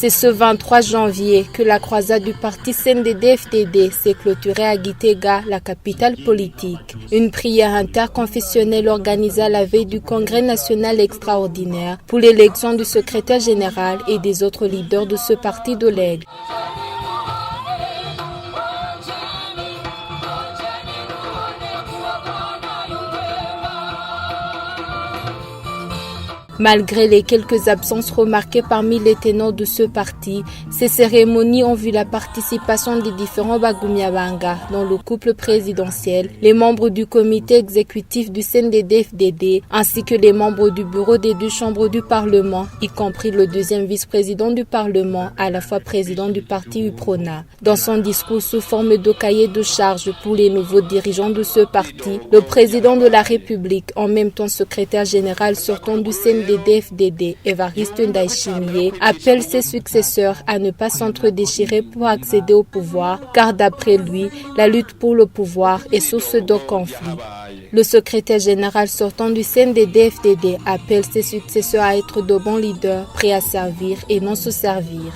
C'est ce 23 janvier que la croisade du parti CNDD-FDD s'est clôturée à Gitega, la capitale politique. Une prière interconfessionnelle organisée à la veille du Congrès national extraordinaire pour l'élection du secrétaire général et des autres leaders de ce parti de l'Aigle. Malgré les quelques absences remarquées parmi les ténors de ce parti, ces cérémonies ont vu la participation des différents Bagumiabanga dans le couple présidentiel, les membres du comité exécutif du CNDD-FDD, ainsi que les membres du bureau des deux chambres du Parlement, y compris le deuxième vice-président du Parlement, à la fois président du parti UPRONA. Dans son discours sous forme de cahier de charge pour les nouveaux dirigeants de ce parti, le président de la République, en même temps secrétaire général sortant du CNDD-FDD, Évariste Ndayishimiye, appelle ses successeurs à ne pas s'entre-déchirer pour accéder au pouvoir, car d'après lui, la lutte pour le pouvoir est source de conflit. Le secrétaire général sortant du CNDD-FDD appelle ses successeurs à être de bons leaders, prêts à servir et non se servir.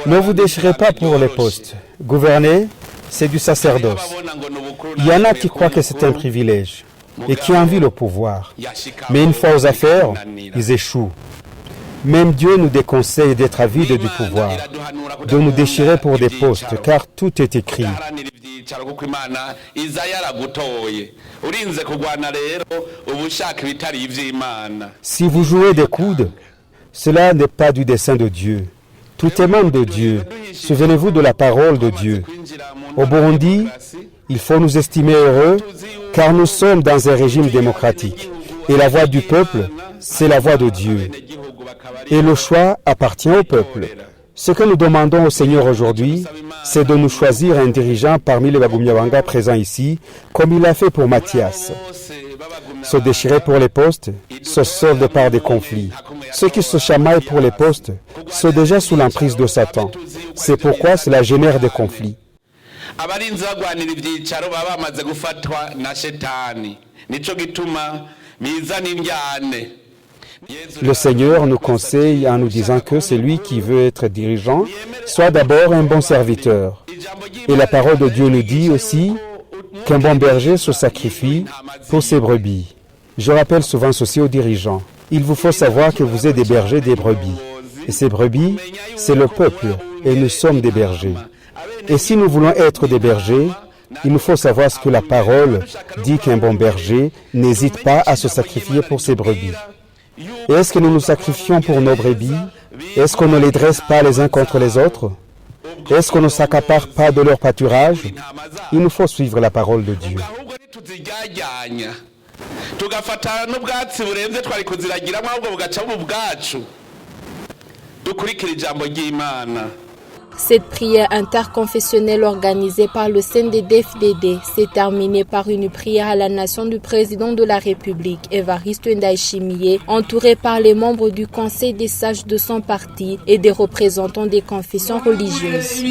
Ne vous déchirez pas pour les postes. Gouverner, c'est du sacerdoce. Il y en a qui croient que c'est un privilège et qui envient le pouvoir. Mais une fois aux affaires, ils échouent. Même Dieu nous déconseille d'être avides du pouvoir, de nous déchirer pour des postes, car tout est écrit. Si vous jouez des coudes, cela n'est pas du dessein de Dieu. Tout émane de Dieu. Souvenez-vous de la parole de Dieu. Au Burundi, il faut nous estimer heureux car nous sommes dans un régime démocratique. Et la voix du peuple, c'est la voix de Dieu. Et le choix appartient au peuple. Ce que nous demandons au Seigneur aujourd'hui, c'est de nous choisir un dirigeant parmi les Bagumiabanga présents ici, comme il l'a fait pour Mathias. Se déchirer pour les postes, se sauver par des conflits. Ceux qui se chamaillent pour les postes sont déjà sous l'emprise de Satan. C'est pourquoi cela génère des conflits. Le Seigneur nous conseille en nous disant que celui qui veut être dirigeant soit d'abord un bon serviteur. Et la parole de Dieu nous dit aussi qu'un bon berger se sacrifie pour ses brebis. Je rappelle souvent ceci aux dirigeants. Il vous faut savoir que vous êtes des bergers des brebis. Et ces brebis, c'est le peuple, et nous sommes des bergers. Et si nous voulons être des bergers, il nous faut savoir ce que la parole dit qu'un bon berger n'hésite pas à se sacrifier pour ses brebis. Et est-ce que nous nous sacrifions pour nos brebis? Est-ce qu'on ne les dresse pas les uns contre les autres? Est-ce qu'on ne s'accapare pas de leur pâturage? Il nous faut suivre la parole de Dieu. Cette prière interconfessionnelle organisée par le CNDD-FDD s'est terminée par une prière à la nation du président de la République, Évariste Ndayishimiye, entouré par les membres du Conseil des sages de son parti et des représentants des confessions religieuses.